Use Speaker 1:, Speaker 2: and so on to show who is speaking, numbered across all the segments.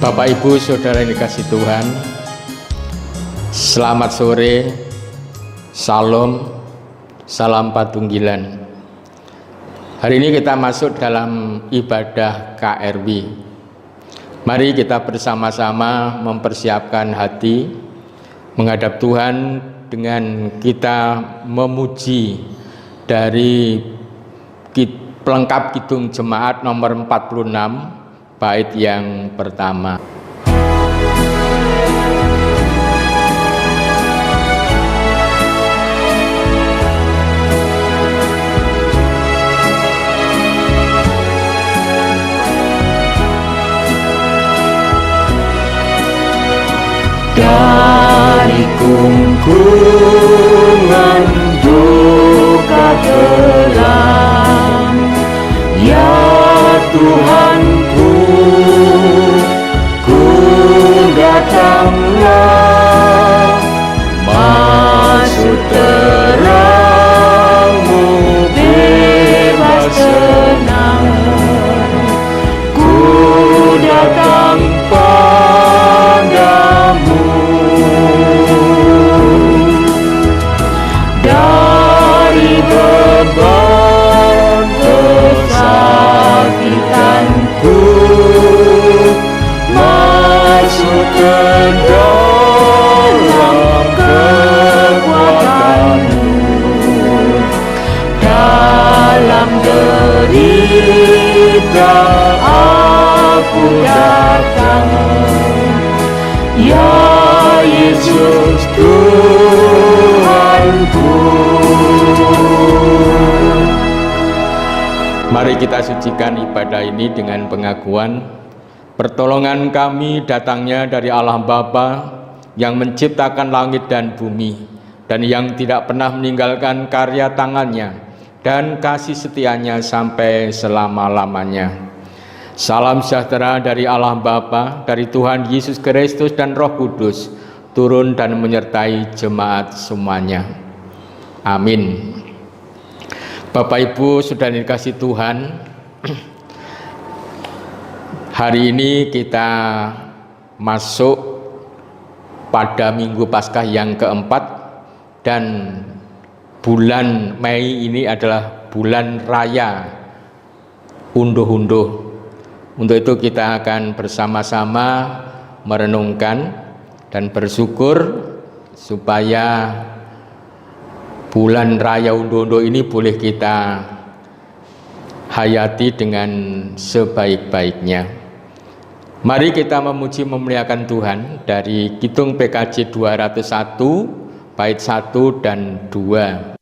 Speaker 1: Bapak Ibu Saudara yang dikasihi Tuhan, selamat sore, Salam, salam patunggilan. Hari ini kita masuk dalam ibadah KRW. Mari kita bersama-sama mempersiapkan hati menghadap Tuhan dengan kita memuji dari pelengkap Kidung Jemaat nomor 46 bait yang pertama.
Speaker 2: Dari kungkungan duka kelam, ya Tuhanku, ku datanglah, masuk terang-Mu bebas senang, ku datang padamu. Dari beban kesakitanku, masuk ke dalam kekuatan-Mu. Dalam derita aku datang, ya Yesus Tuhanku.
Speaker 1: Mari kita sucikan ibadah ini dengan pengakuan pertolongan kami datangnya dari Allah Bapa yang menciptakan langit dan bumi dan yang tidak pernah meninggalkan karya tangannya dan kasih setianya sampai selama-lamanya. Salam sejahtera dari Allah Bapa, dari Tuhan Yesus Kristus dan Roh Kudus turun dan menyertai jemaat semuanya. Amin. Bapak Ibu sudah dikasihi Tuhan, hari ini kita masuk pada Minggu Paskah yang keempat dan bulan Mei ini adalah bulan raya unduh-unduh. Untuk itu kita akan bersama-sama merenungkan dan bersyukur supaya bulan raya unduh-unduh ini boleh kita hayati dengan sebaik-baiknya. Mari kita memuji memuliakan Tuhan dari Kidung PKJ 201 bait 1 dan 2.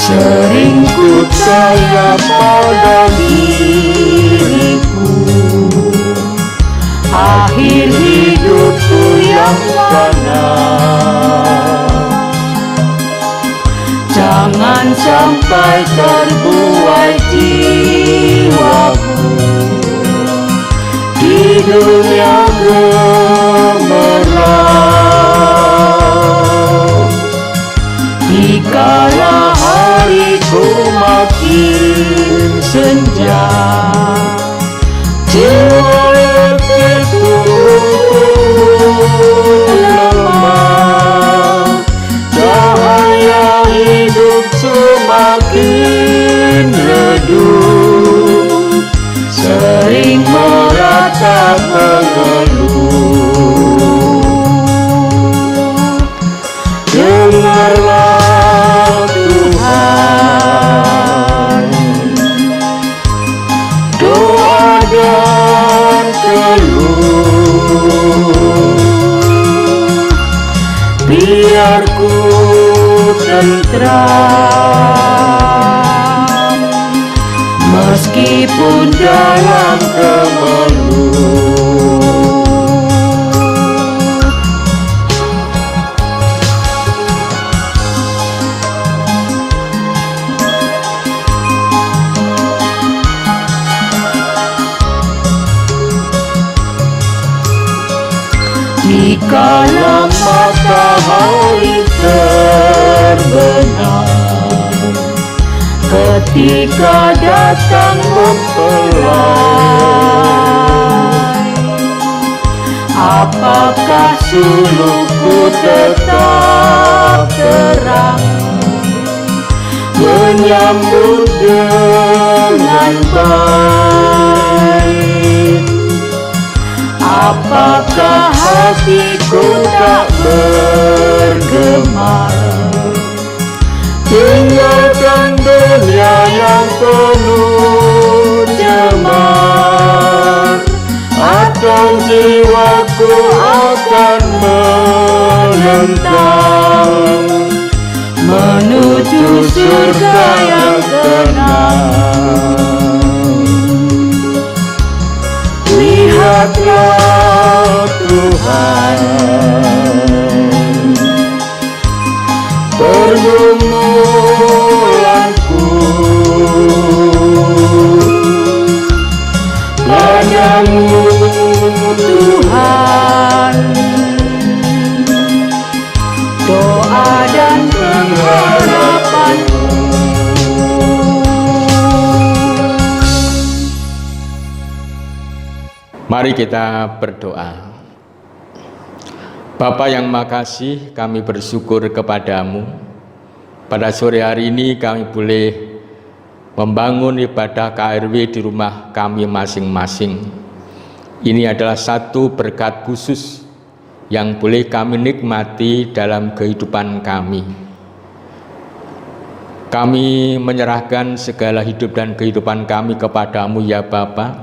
Speaker 2: Sering ku percaya pada diriku, akhir hidupku yang fana. Jangan sampai terbuai jiwaku di dunia gemerlap. Dikala hariku makin senja, jiwa letihku lemah, cahaya hidup semakin redup, sering meratap mengeluh. Dengarlah Tuhan doa dan keluh, biar ku tentram meskipun dalam kemelut. dikala matahari terbenam, ketika datang mempelai, apakah sulukku tetap terang, menyambut dengan baik? Apakah hatiku tak bergema, tinggalkan dunia yang penuh cemar, atau jiwaku akan melentang menuju surga yang tenang? Lihatlah Tuhan, pergumulanku, padamu Tuhan, doa dan pengharapanku.
Speaker 1: Mari kita berdoa. Bapa yang makasih, kami bersyukur kepadamu. Pada sore hari ini kami boleh membangun ibadah KRW di rumah kami masing-masing. Ini adalah satu berkat khusus yang boleh kami nikmati dalam kehidupan kami. Kami menyerahkan segala hidup dan kehidupan kami kepadamu ya Bapa,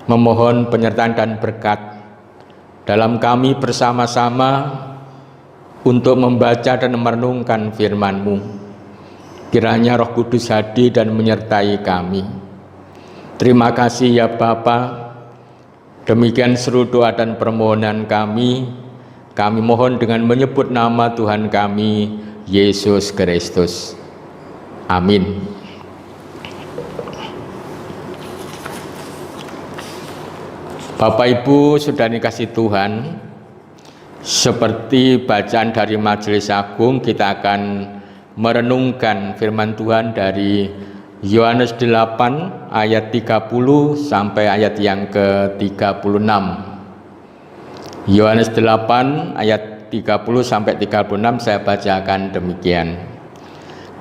Speaker 1: memohon penyertaan dan berkat dalam kami bersama-sama untuk membaca dan merenungkan firman-Mu. Kiranya Roh Kudus hadir dan menyertai kami. Terima kasih ya Bapa. Demikian seluruh doa dan permohonan kami mohon dengan menyebut nama Tuhan kami, Yesus Kristus. Amin. Bapak Ibu sudah dikasih Tuhan, seperti bacaan dari Majelis Agung, kita akan merenungkan firman Tuhan dari Yohanes 8 ayat 30 sampai ayat yang ke-36. Yohanes 8 ayat 30 sampai 36 saya bacakan demikian.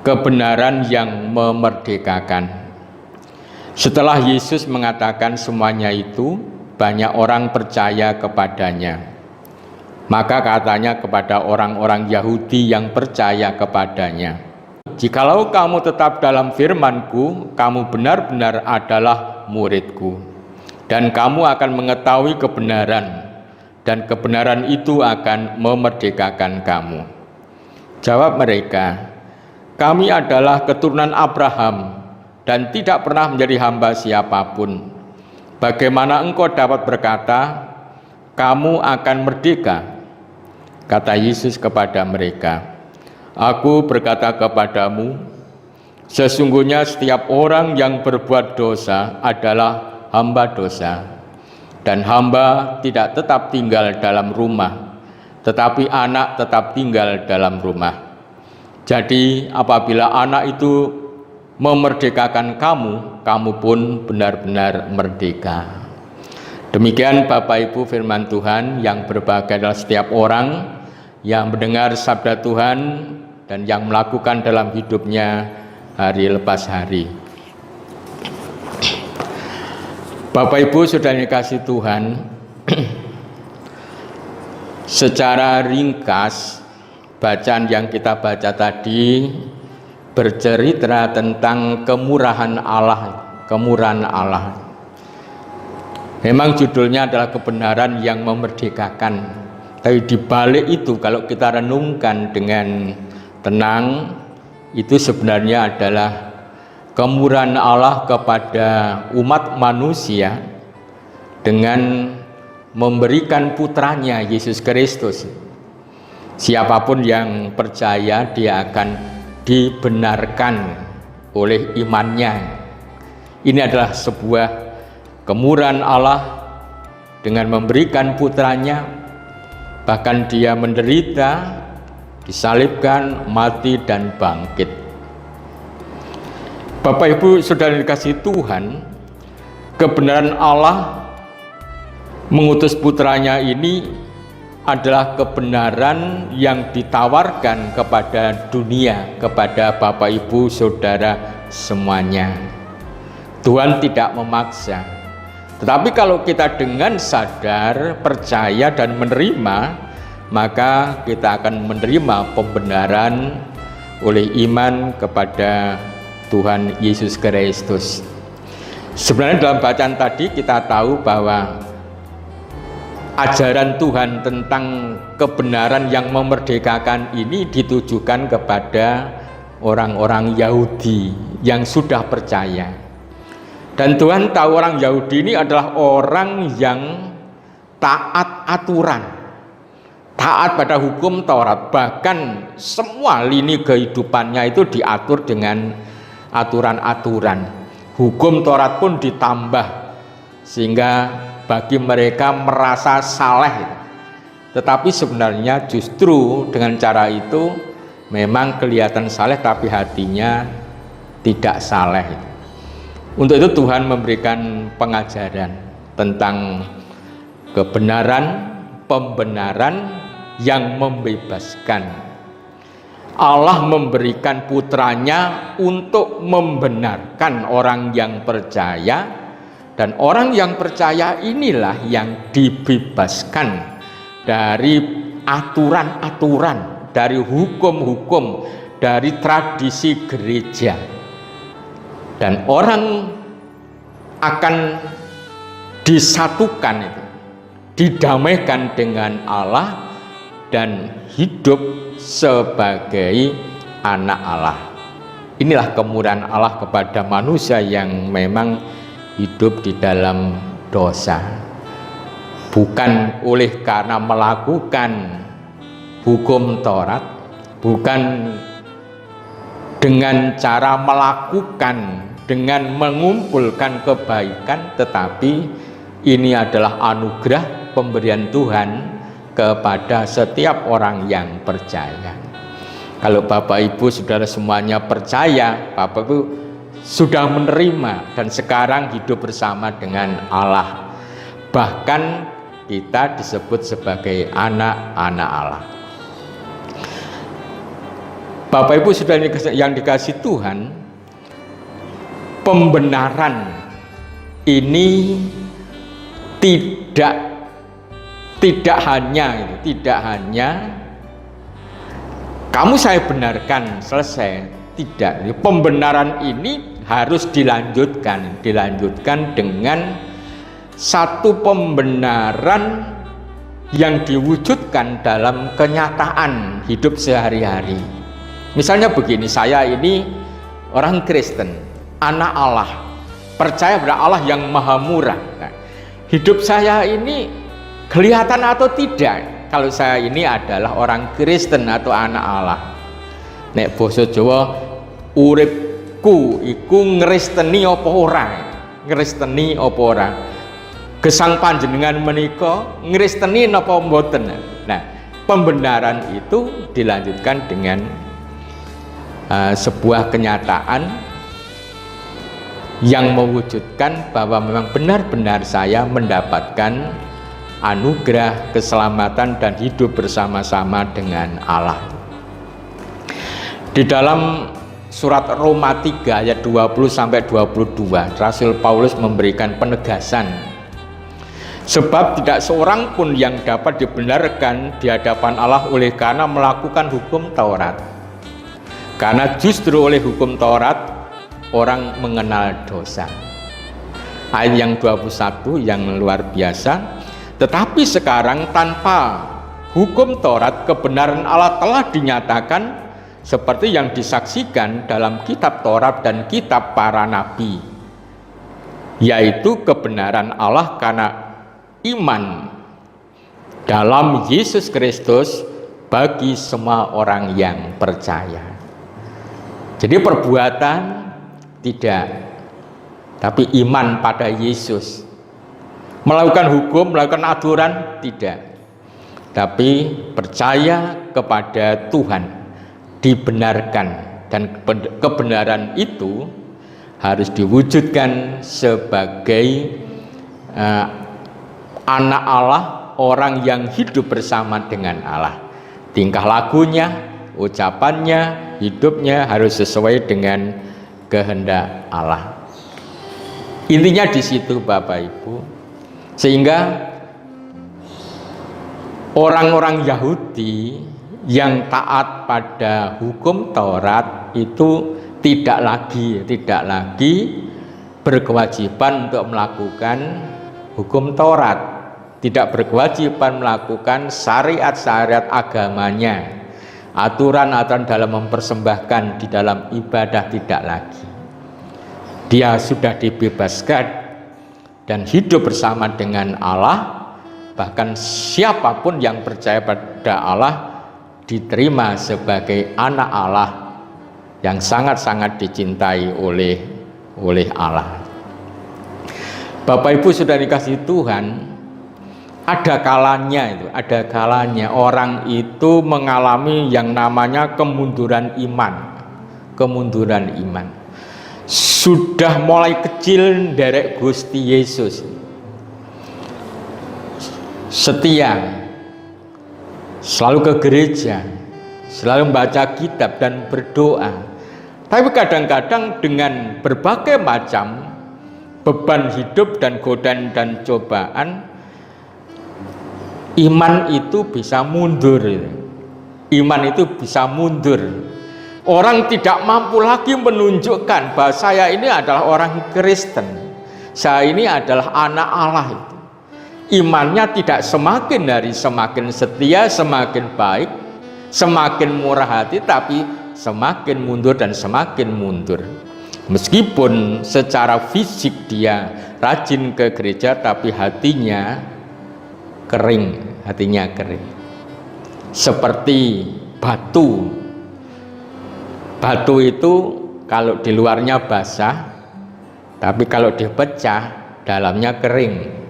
Speaker 1: Kebenaran yang memerdekakan. Setelah Yesus mengatakan semuanya itu, banyak orang percaya kepadanya. Maka katanya kepada orang-orang Yahudi yang percaya kepadanya, "Jikalau kamu tetap dalam firman-Ku, kamu benar-benar adalah murid-Ku, dan kamu akan mengetahui kebenaran, dan kebenaran itu akan memerdekakan kamu." Jawab mereka, "Kami adalah keturunan Abraham dan tidak pernah menjadi hamba siapapun. Bagaimana engkau dapat berkata, kamu akan merdeka?" Kata Yesus kepada mereka, "Aku berkata kepadamu, sesungguhnya setiap orang yang berbuat dosa adalah hamba dosa. Dan hamba tidak tetap tinggal dalam rumah, tetapi anak tetap tinggal dalam rumah. Jadi apabila anak itu memerdekakan kamu, kamu pun benar-benar merdeka." Demikian Bapak Ibu firman Tuhan yang berbahagia adalah setiap orang yang mendengar sabda Tuhan dan yang melakukan dalam hidupnya hari lepas hari. Bapak Ibu sudah dikasih Tuhan, secara ringkas bacaan yang kita baca tadi bercerita tentang kemurahan Allah. Memang judulnya adalah kebenaran yang memerdekakan. Tapi di balik itu kalau kita renungkan dengan tenang, itu sebenarnya adalah kemurahan Allah kepada umat manusia dengan memberikan putranya Yesus Kristus. Siapapun yang percaya dia akan dibenarkan oleh imannya. Ini adalah sebuah kemurahan Allah dengan memberikan putranya Bahkan dia menderita, disalibkan, mati, dan bangkit. Bapak Ibu Saudara dikasihi Tuhan, kebenaran Allah mengutus putranya ini adalah kebenaran yang ditawarkan kepada dunia, kepada Bapak Ibu Saudara semuanya. Tuhan tidak memaksa. Tetapi kalau kita dengan sadar, percaya, dan menerima, maka kita akan menerima pembenaran oleh iman kepada Tuhan Yesus Kristus. Sebenarnya dalam bacaan tadi kita tahu bahwa ajaran Tuhan tentang kebenaran yang memerdekakan ini ditujukan kepada orang-orang Yahudi yang sudah percaya. Dan Tuhan tahu orang Yahudi ini adalah orang yang taat aturan, taat pada hukum Taurat. Bahkan semua lini kehidupannya itu diatur dengan aturan-aturan. Hukum Taurat pun ditambah sehingga bagi mereka merasa saleh. Tetapi sebenarnya justru dengan cara itu memang kelihatan saleh tapi hatinya tidak saleh. Untuk itu Tuhan memberikan pengajaran tentang kebenaran, pembenaran yang membebaskan. Allah memberikan putranya untuk membenarkan orang yang percaya, dan orang yang percaya inilah yang dibebaskan dari aturan-aturan, dari hukum-hukum, dari tradisi gereja. Dan orang akan disatukan itu, didamaikan dengan Allah dan hidup sebagai anak Allah. Inilah kemurahan Allah kepada manusia yang memang hidup di dalam dosa, bukan oleh karena melakukan hukum Taurat, bukan dengan cara melakukan, dengan mengumpulkan kebaikan, tetapi ini adalah anugerah pemberian Tuhan kepada setiap orang yang percaya. Kalau Bapak Ibu Saudara semuanya percaya, Bapak Ibu sudah menerima dan sekarang hidup bersama dengan Allah. Bahkan kita disebut sebagai anak-anak Allah. Bapak Ibu Saudara yang dikasihi Tuhan, pembenaran ini tidak hanya kamu saya benarkan selesai. Tidak, pembenaran ini harus dilanjutkan dengan satu pembenaran yang diwujudkan dalam kenyataan hidup sehari-hari. Misalnya begini, saya ini orang Kristen, anak Allah, percaya pada Allah yang maha murah. Nah, hidup saya ini kelihatan atau tidak kalau saya ini adalah orang Kristen atau anak Allah? Nek basa Jawa, uripku iku ngristeni apa ora? Ngristeni apa ora? Gesang panjenengan menika ngristeni napa mboten? Nah, pembenaran itu dilanjutkan dengan sebuah kenyataan yang mewujudkan bahwa memang benar-benar saya mendapatkan anugerah, keselamatan, dan hidup bersama-sama dengan Allah. Di dalam surat Roma 3 ayat 20-22, Rasul Paulus memberikan penegasan, sebab tidak seorang pun yang dapat dibenarkan di hadapan Allah oleh karena melakukan hukum Taurat. Karena justru oleh hukum Taurat orang mengenal dosa. Ayat yang 21 yang luar biasa. Tetapi sekarang tanpa hukum Taurat, kebenaran Allah telah dinyatakan seperti yang disaksikan dalam kitab Taurat dan kitab para nabi, yaitu kebenaran Allah karena iman dalam Yesus Kristus bagi semua orang yang percaya. Jadi perbuatan tidak, tapi iman pada Yesus. Melakukan hukum, melakukan aturan tidak. tapi percaya kepada Tuhan, dibenarkan, dan kebenaran itu harus diwujudkan sebagai anak Allah, orang yang hidup bersama dengan Allah. Tingkah lakunya, ucapannya, hidupnya harus sesuai dengan kehendak Allah. Intinya di situ Bapak Ibu. Sehingga orang-orang Yahudi yang taat pada hukum Taurat itu tidak lagi berkewajiban untuk melakukan hukum Taurat, tidak berkewajiban melakukan syariat-syariat agamanya, aturan-aturan dalam mempersembahkan di dalam ibadah, tidak lagi. Dia sudah dibebaskan dan hidup bersama dengan Allah. Bahkan siapapun yang percaya pada Allah diterima sebagai anak Allah yang sangat-sangat dicintai oleh Allah. Bapak Ibu sudah dikasih Tuhan, ada kalanya orang itu mengalami yang namanya kemunduran iman. Sudah mulai kecil nderek Gusti Yesus, setia, selalu ke gereja, selalu membaca kitab dan berdoa. Tapi kadang-kadang dengan berbagai macam beban hidup dan godaan dan cobaan, iman itu bisa mundur. Orang tidak mampu lagi menunjukkan bahwa saya ini adalah orang Kristen, saya ini adalah anak Allah. Itu imannya tidak semakin hari semakin setia, semakin baik, semakin murah hati, tapi semakin mundur dan semakin mundur. Meskipun secara fisik dia rajin ke gereja, tapi hatinya kering. Seperti batu itu kalau di luarnya basah, tapi kalau dipecah dalamnya kering.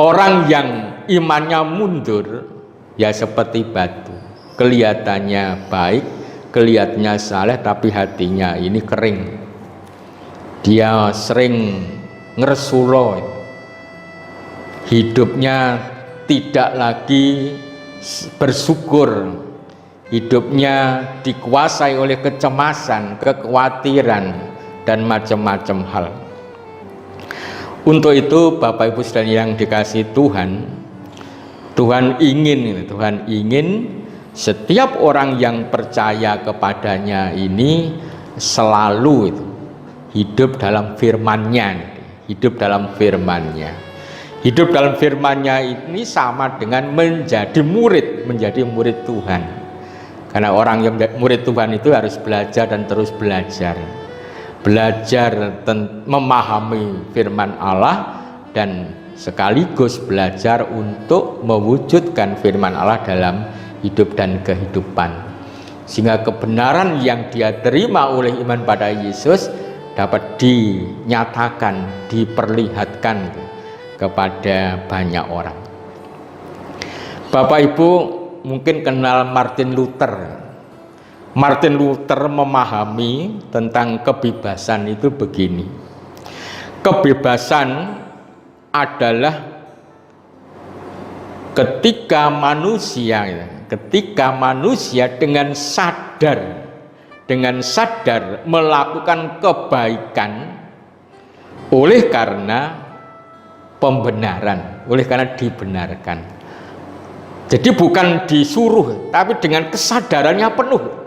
Speaker 1: Orang yang imannya mundur ya seperti batu, kelihatannya baik, kelihatannya saleh, tapi hatinya ini kering. Dia sering ngersulo, hidupnya tidak lagi bersyukur, hidupnya dikuasai oleh kecemasan, kekhawatiran, dan macam-macam hal. Untuk itu Bapak Ibu sekalian yang dikasihi Tuhan, Tuhan ingin setiap orang yang percaya kepadanya ini selalu hidup dalam firman-Nya. Hidup dalam firman-Nya ini sama dengan menjadi murid Tuhan. Karena orang yang murid Tuhan itu harus belajar dan terus belajar memahami firman Allah, dan sekaligus belajar untuk mewujudkan firman Allah dalam hidup dan kehidupan, sehingga kebenaran yang dia terima oleh iman pada Yesus dapat dinyatakan, diperlihatkan kepada banyak orang. Bapak Ibu mungkin kenal Martin Luther. Martin Luther memahami tentang kebebasan itu begini. Kebebasan adalah ketika manusia dengan sadar melakukan kebaikan oleh karena pembenaran, oleh karena dibenarkan. Jadi bukan disuruh, tapi dengan kesadarannya penuh.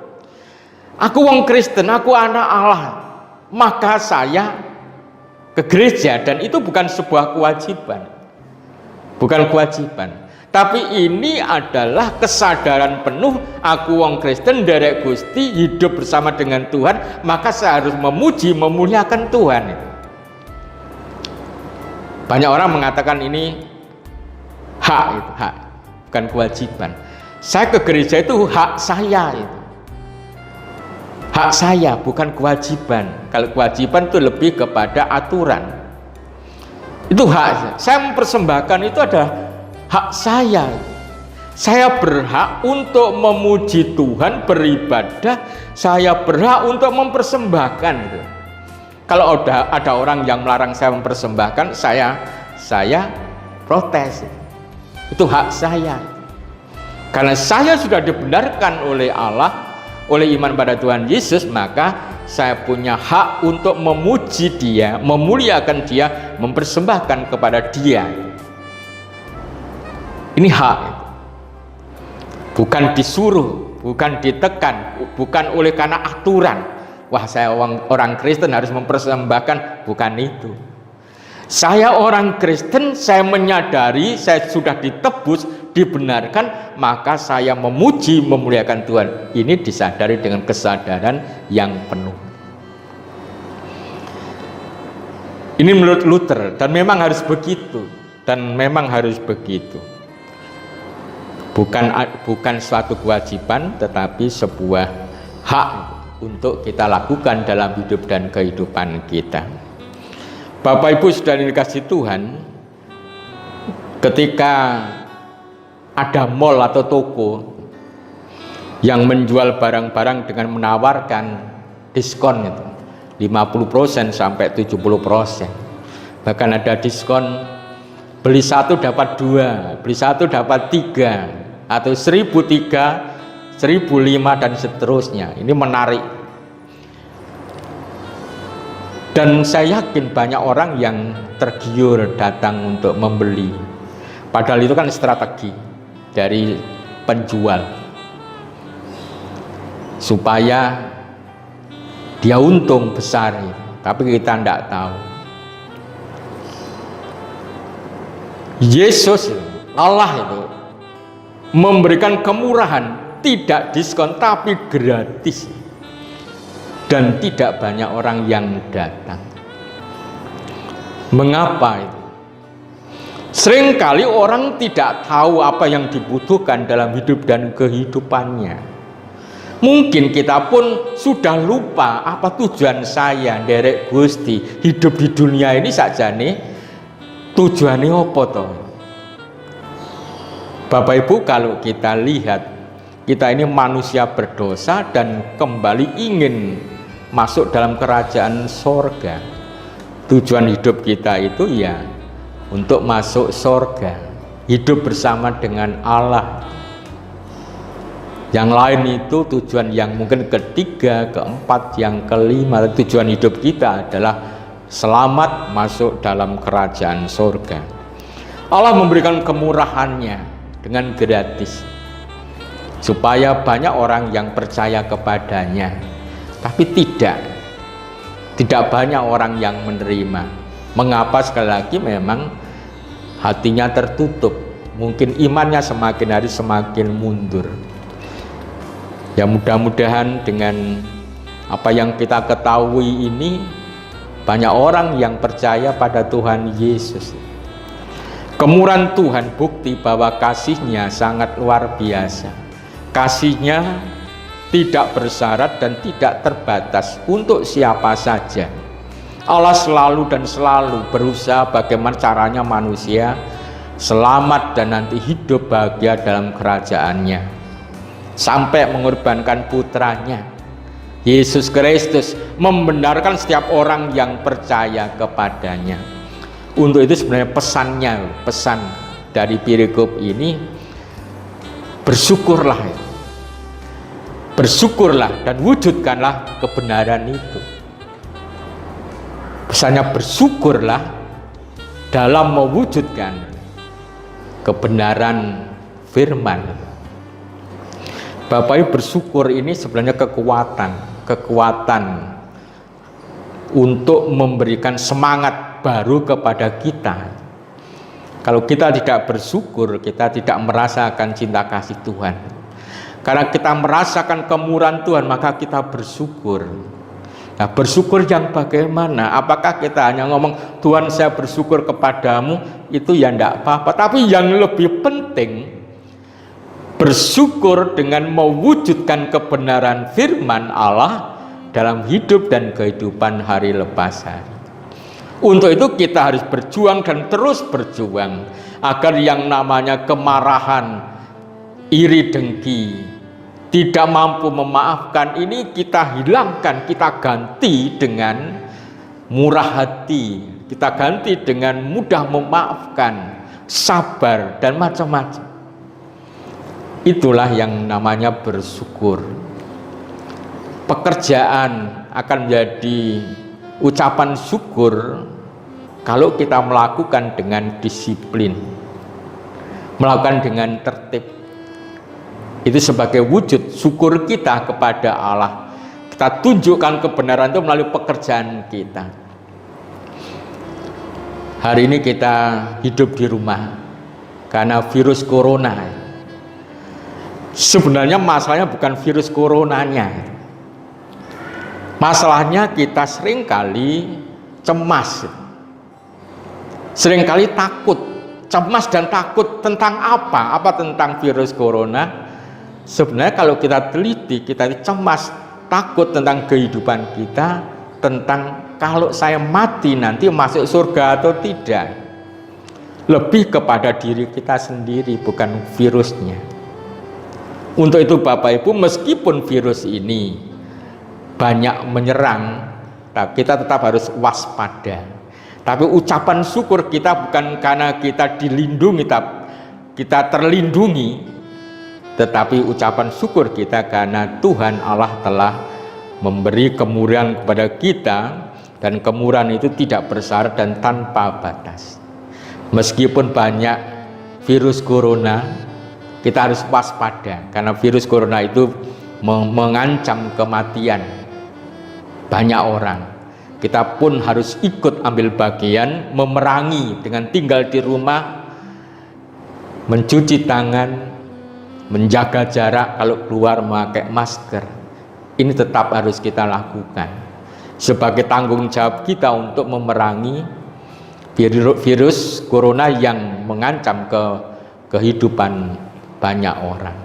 Speaker 1: Aku wong Kristen, aku anak Allah, maka saya ke gereja, dan itu bukan sebuah kewajiban. Tapi ini adalah kesadaran penuh, aku wong Kristen, nderek Gusti, hidup bersama dengan Tuhan, maka saya harus memuji, memuliakan Tuhan. Banyak orang mengatakan ini hak, bukan kewajiban. Saya ke gereja itu hak saya, hak saya, bukan kewajiban. Kalau kewajiban itu lebih kepada aturan. Itu hak saya mempersembahkan, itu adalah hak saya. Saya berhak untuk memuji Tuhan, beribadah. Saya berhak untuk mempersembahkan. Kalau ada orang yang melarang saya mempersembahkan, saya protes. Itu hak saya. Karena saya sudah dibenarkan oleh Allah, oleh iman pada Tuhan Yesus, maka saya punya hak untuk memuji Dia, memuliakan Dia, mempersembahkan kepada Dia. Ini hak. Bukan disuruh, bukan ditekan, bukan oleh karena aturan. Wah, saya orang Kristen harus mempersembahkan, bukan itu. Saya orang Kristen, saya menyadari saya sudah ditebus, dibenarkan, maka saya memuji, memuliakan Tuhan. Ini disadari dengan kesadaran yang penuh. Ini menurut Luther, dan memang harus begitu, Bukan suatu kewajiban, tetapi sebuah hak untuk kita lakukan dalam hidup dan kehidupan kita. Bapak Ibu sudah dikasih Tuhan, ketika ada mall atau toko yang menjual barang-barang dengan menawarkan diskon itu 50% sampai 70%, bahkan ada diskon beli satu dapat dua, beli satu dapat tiga, atau 1.003, 1.005 dan seterusnya. Ini menarik. Dan saya yakin banyak orang yang tergiur datang untuk membeli. Padahal itu kan strategi dari penjual supaya dia untung besar, tapi kita tidak tahu. Yesus, Allah itu memberikan kemurahan, tidak diskon tapi gratis, dan tidak banyak orang yang datang. Mengapa itu? Seringkali orang tidak tahu apa yang dibutuhkan dalam hidup dan kehidupannya. Mungkin kita pun sudah lupa apa tujuan saya nderek Gusti, hidup di dunia ini saja nih, tujuannya apa toh? Bapak Ibu, kalau kita lihat, kita ini manusia berdosa dan kembali ingin masuk dalam kerajaan sorga. Tujuan hidup kita itu ya untuk masuk sorga, hidup bersama dengan Allah. Yang lain itu tujuan yang mungkin ketiga, keempat, yang kelima. Tujuan hidup kita adalah selamat masuk dalam kerajaan sorga. Allah memberikan kemurahannya dengan gratis supaya banyak orang yang percaya kepadanya, tapi tidak banyak orang yang menerima. Mengapa? Sekali lagi memang hatinya tertutup, mungkin imannya semakin hari semakin mundur. Ya, mudah-mudahan dengan apa yang kita ketahui ini, banyak orang yang percaya pada Tuhan Yesus. Kemurahan Tuhan bukti bahwa kasih-Nya sangat luar biasa. Kasih-Nya tidak bersyarat dan tidak terbatas untuk siapa saja. Allah selalu dan selalu berusaha bagaimana caranya manusia selamat dan nanti hidup bahagia dalam kerajaan-Nya. Sampai mengorbankan putranya Yesus Kristus, membenarkan setiap orang yang percaya kepadanya. Untuk itu sebenarnya pesan dari perikop ini, bersyukurlah dan wujudkanlah kebenaran itu. Pesannya bersyukurlah dalam mewujudkan kebenaran firman. Bapak Ibu, bersyukur ini sebenarnya kekuatan untuk memberikan semangat baru kepada kita. Kalau kita tidak bersyukur, kita tidak merasakan cinta kasih Tuhan. Karena kita merasakan kemurahan Tuhan, maka kita bersyukur. Nah, bersyukur yang bagaimana? Apakah kita hanya ngomong, Tuhan saya bersyukur kepadamu, itu ya enggak apa-apa. Tapi yang lebih penting, bersyukur dengan mewujudkan kebenaran firman Allah dalam hidup dan kehidupan hari lepas hari. Untuk itu kita harus berjuang dan terus berjuang agar yang namanya kemarahan, iri dengki, tidak mampu memaafkan ini kita hilangkan, kita ganti dengan murah hati, kita ganti dengan mudah memaafkan, sabar dan macam-macam. Itulah yang namanya bersyukur. Pekerjaan akan menjadi ucapan syukur kalau kita melakukan dengan disiplin, melakukan dengan tertib. Itu sebagai wujud syukur kita kepada Allah. Kita tunjukkan kebenaran itu melalui pekerjaan kita. Hari ini kita hidup di rumah karena virus corona. Sebenarnya masalahnya bukan virus coronanya. Masalahnya kita seringkali cemas, seringkali takut, cemas dan takut tentang apa? Apa tentang virus corona? Sebenarnya kalau kita teliti, kita cemas, takut tentang kehidupan kita, tentang kalau saya mati nanti masuk surga atau tidak. Lebih kepada diri kita sendiri, bukan virusnya. Untuk itu Bapak Ibu, meskipun virus ini banyak menyerang, kita tetap harus waspada. Tapi ucapan syukur kita bukan karena kita dilindungi, kita terlindungi, tetapi ucapan syukur kita karena Tuhan Allah telah memberi kemurahan kepada kita, dan kemurahan itu tidak bersyarat dan tanpa batas. Meskipun banyak virus corona, kita harus waspada karena virus corona itu mengancam kematian banyak orang. Kita pun harus ikut ambil bagian memerangi dengan tinggal di rumah, mencuci tangan, menjaga jarak, kalau keluar memakai masker. Ini tetap harus kita lakukan sebagai tanggung jawab kita untuk memerangi virus corona yang mengancam kehidupan banyak orang.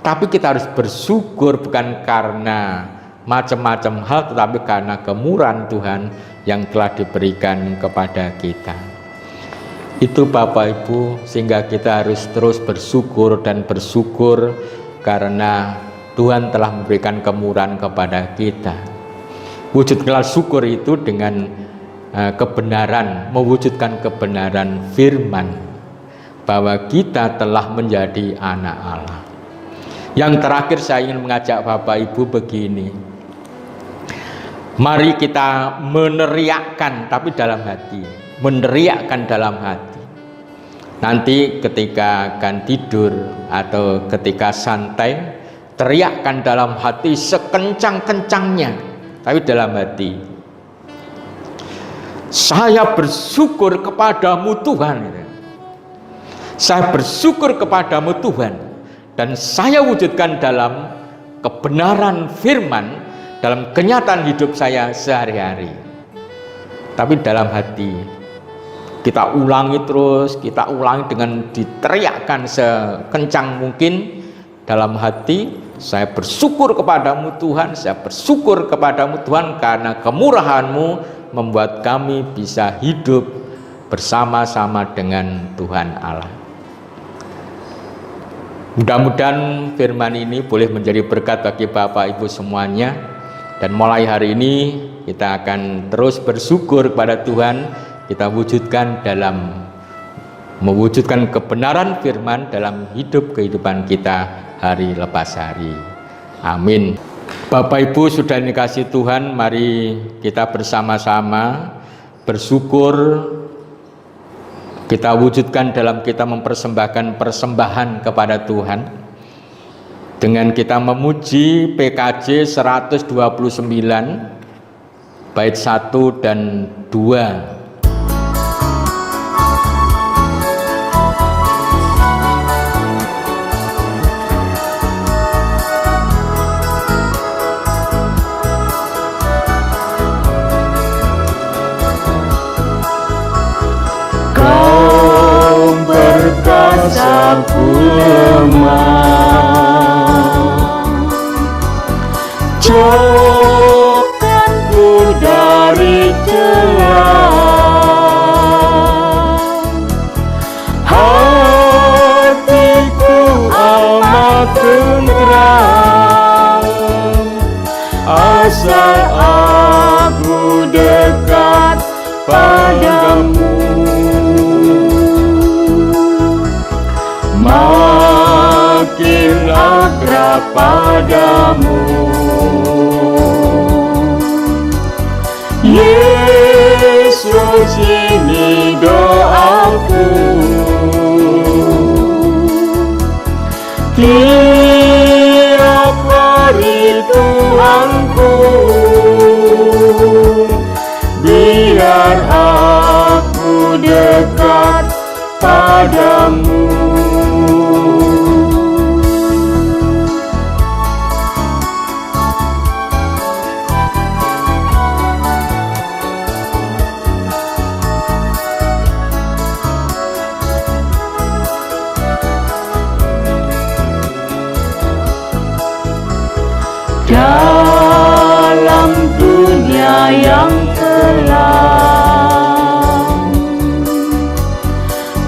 Speaker 1: Tapi kita harus bersyukur bukan karena macam-macam hal, tetapi karena kemurahan Tuhan yang telah diberikan kepada kita. Itu Bapak Ibu, sehingga kita harus terus bersyukur dan bersyukur karena Tuhan telah memberikan kemurahan kepada kita. Wujudkanlah syukur itu dengan kebenaran, mewujudkan kebenaran firman bahwa kita telah menjadi anak Allah. Yang terakhir saya ingin mengajak Bapak Ibu begini. Mari kita meneriakkan, tapi dalam hati, meneriakkan dalam hati. Nanti ketika akan tidur atau ketika santai, teriakkan dalam hati sekencang-kencangnya, tapi dalam hati. Saya bersyukur kepadamu Tuhan. Saya bersyukur kepadamu Tuhan, dan saya wujudkan dalam kebenaran firman, dalam kenyataan hidup saya sehari-hari. Tapi dalam hati kita ulangi terus, kita ulangi dengan diteriakkan sekencang mungkin dalam hati. Saya bersyukur kepadamu Tuhan, saya bersyukur kepadamu Tuhan karena kemurahan-Mu membuat kami bisa hidup bersama-sama dengan Tuhan Allah. Mudah-mudahan firman ini boleh menjadi berkat bagi Bapak Ibu semuanya. Dan mulai hari ini kita akan terus bersyukur kepada Tuhan. Kita wujudkan dalam mewujudkan kebenaran firman dalam kehidupan kita hari lepas hari. Amin. Bapak Ibu sudah dikasih Tuhan, mari kita bersama-sama bersyukur. Kita wujudkan dalam kita mempersembahkan persembahan kepada Tuhan dengan kita memuji PKJ 129 bait 1 dan 2.
Speaker 2: Kau berkasa ku lemah, jauhkanku dari celah. padamu. Yesus, ini doaku. Tiap hari Tuhanku, biar aku dekat padamu. Dalam dunia yang kelam,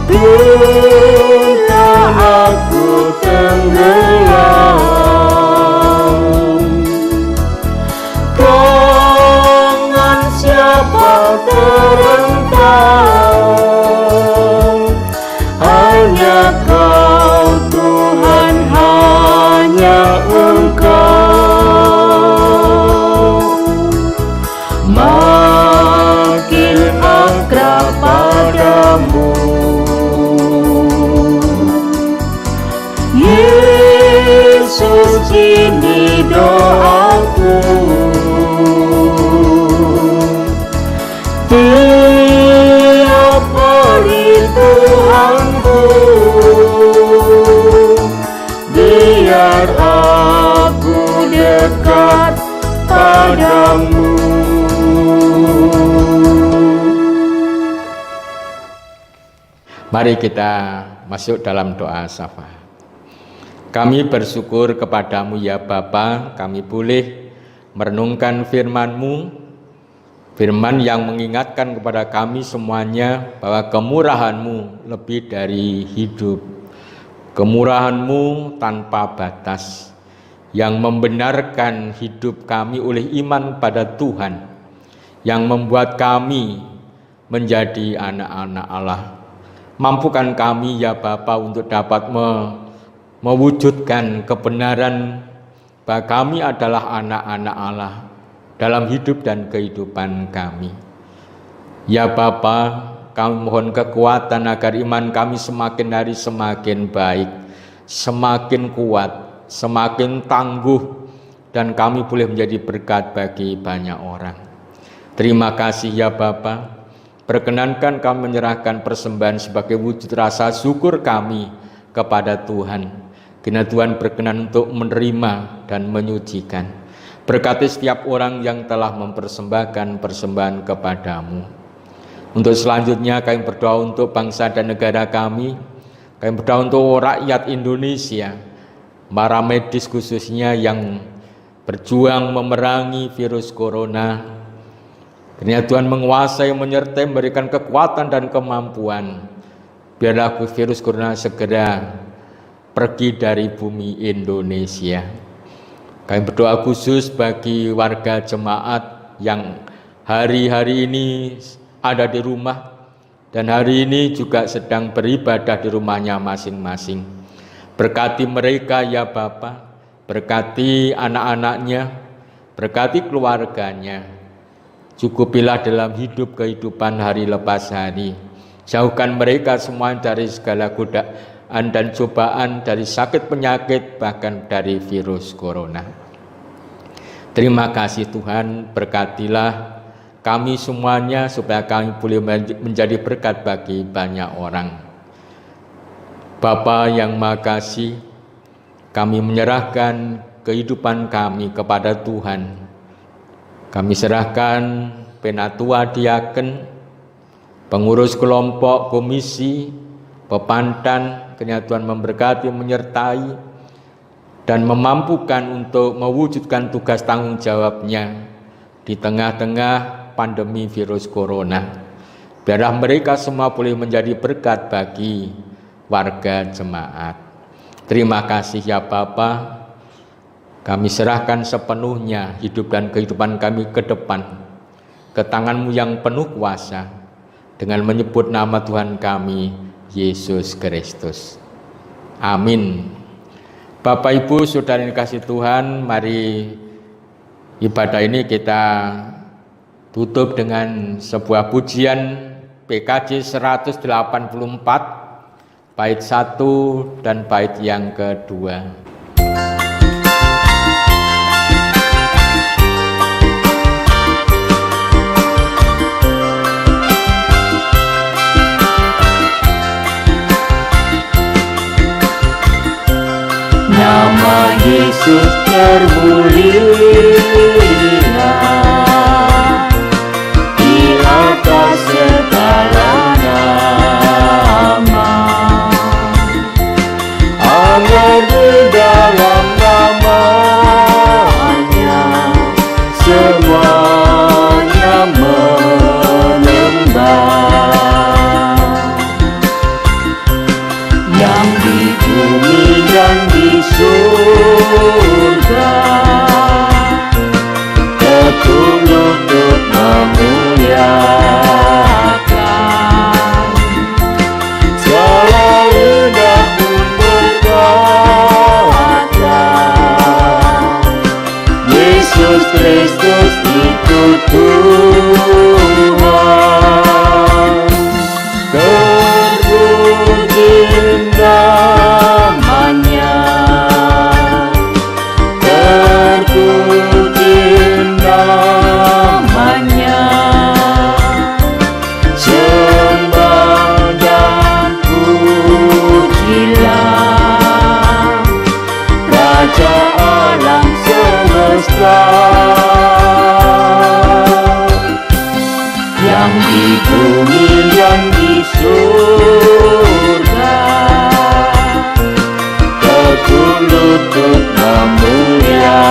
Speaker 2: bila aku tenggelam, tangan siapa terentang? Hanya Kau Tuhan, hanya Engkau. Makin akrab padamu, Yesus, ini doaku. Tiap hari Tuhanku, biar aku dekat padamu.
Speaker 1: Mari kita masuk dalam doa syafaat. Kami bersyukur kepadamu ya Bapa, kami boleh merenungkan firman-Mu, firman yang mengingatkan kepada kami semuanya bahwa kemurahan-Mu lebih dari hidup. Kemurahan-Mu tanpa batas, yang membenarkan hidup kami oleh iman pada Tuhan, yang membuat kami menjadi anak-anak Allah. Mampukan kami ya Bapa untuk dapat mewujudkan kebenaran bahwa kami adalah anak-anak Allah dalam hidup dan kehidupan kami. Ya Bapa, kami mohon kekuatan agar iman kami semakin hari semakin baik, semakin kuat, semakin tangguh, dan kami boleh menjadi berkat bagi banyak orang. Terima kasih ya Bapa. Perkenankan kami menyerahkan persembahan sebagai wujud rasa syukur kami kepada Tuhan. Kiranya Tuhan berkenan untuk menerima dan menyucikan. Berkati setiap orang yang telah mempersembahkan persembahan kepadamu. Untuk selanjutnya kami berdoa untuk bangsa dan negara kami. Kami berdoa untuk rakyat Indonesia, para medis khususnya yang berjuang memerangi virus corona. Kiranya Tuhan menguasai, menyertai, memberikan kekuatan dan kemampuan. Biarlah virus corona segera pergi dari bumi Indonesia. Kami berdoa khusus bagi warga jemaat yang hari-hari ini ada di rumah dan hari ini juga sedang beribadah di rumahnya masing-masing. Berkati mereka ya Bapa, berkati anak-anaknya, berkati keluarganya. Cukupilah dalam hidup kehidupan hari lepas hari. Jauhkan mereka semua dari segala godaan dan cobaan, dari sakit penyakit, bahkan dari virus corona. Terima kasih Tuhan, berkatilah kami semuanya supaya kami boleh menjadi berkat bagi banyak orang. Bapa yang Maha Kasih, kami menyerahkan kehidupan kami kepada Tuhan. Kami serahkan penatua diaken, pengurus kelompok, komisi, pepantan, kiranya Tuhan memberkati, menyertai, dan memampukan untuk mewujudkan tugas tanggung jawabnya di tengah-tengah pandemi virus corona. Biarlah mereka semua boleh menjadi berkat bagi warga jemaat. Terima kasih ya Bapa. Kami serahkan sepenuhnya hidup dan kehidupan kami ke depan, ke tangan-Mu yang penuh kuasa, dengan menyebut nama Tuhan kami, Yesus Kristus. Amin. Bapak Ibu Saudara yang dikasihi Tuhan, mari ibadah ini kita tutup dengan sebuah pujian PKJ 184 bait 1 dan bait yang kedua.
Speaker 2: Nama Yesus termulia di atas segala nama. Agar di dalam namanya semuanya menyembah. Yang di bumi dan di surga tertunduk memuliakan. Segala lidah pun berkata, Yesus Kristus itu Tuhan. Terpuji namanya, terpuji namanya. Sembah dan pujilah Raja alam semesta, yang di bumi dan di surga tertunduk memuliakan.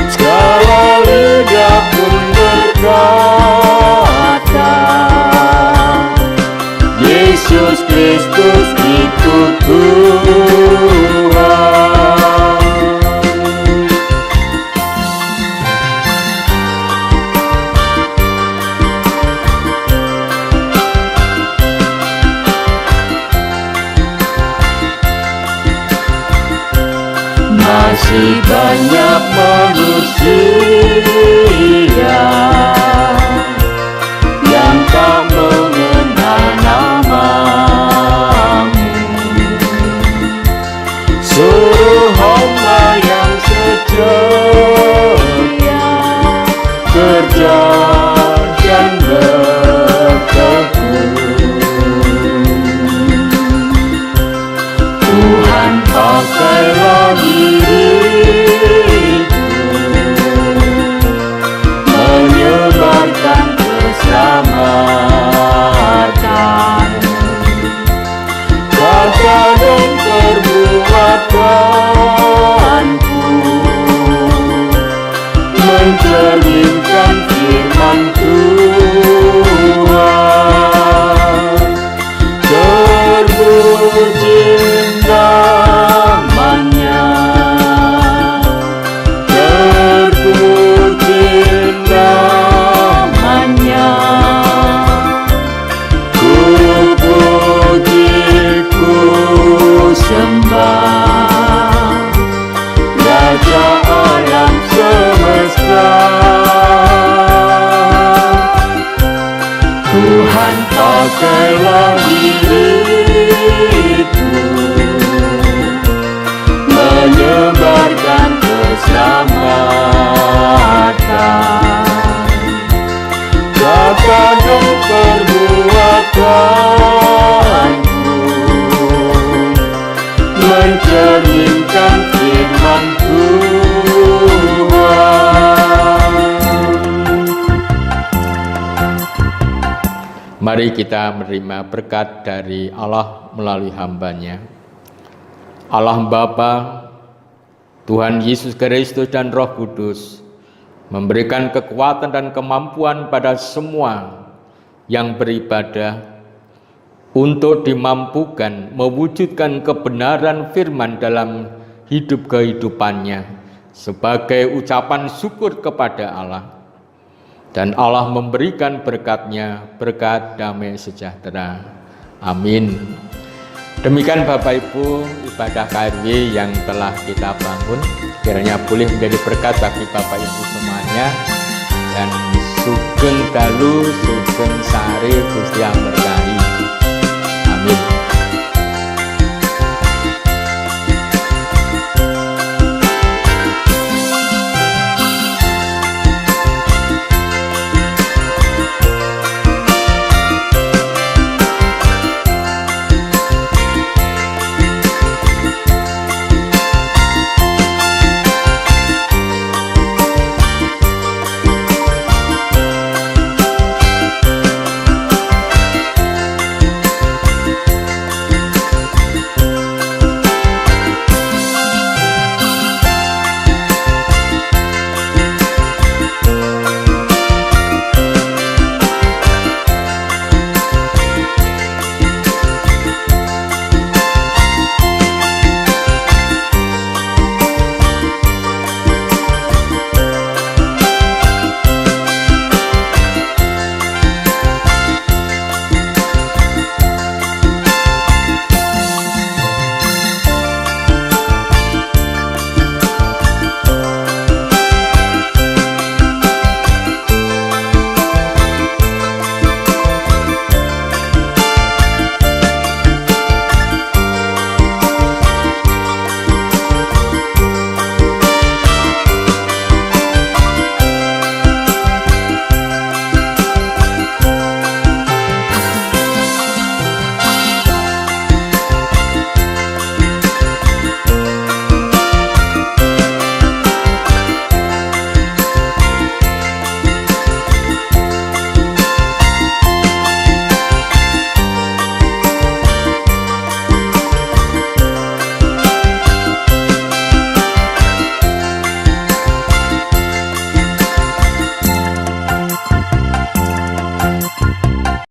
Speaker 2: Segala lidah pun berkata, Yesus Kristus itu Tuhan. Masih banyak manusia yang tak mengenal namamu. Suruh hamba yang setia kerja dan bertekun. Tuhan pakailah diriku menyebarkan keselamatan. Kata dan perbuatanku mencerminkan firman Tuhan. Terpuji namanya, terpuji namanya. Ku puji, ku sembah Raja alam semesta. Tuhan pakailah diriku menyebarkan keselamatan. Kata dan perbuatanku mencerminkan firman Tuhan.
Speaker 1: Mari kita menerima berkat dari Allah melalui hamba-Nya. Allah Bapa, Tuhan Yesus Kristus dan Roh Kudus memberikan kekuatan dan kemampuan pada semua yang beribadah untuk dimampukan mewujudkan kebenaran firman dalam hidup kehidupannya sebagai ucapan syukur kepada Allah. Dan Allah memberikan berkat-Nya, berkat damai sejahtera. Amin. Demikian Bapak Ibu ibadah KRW yang telah kita bangun, kiranya boleh menjadi berkat bagi Bapak Ibu semuanya, dan sugeng dalu sugeng sare Gusti Allah berkahi. Amin.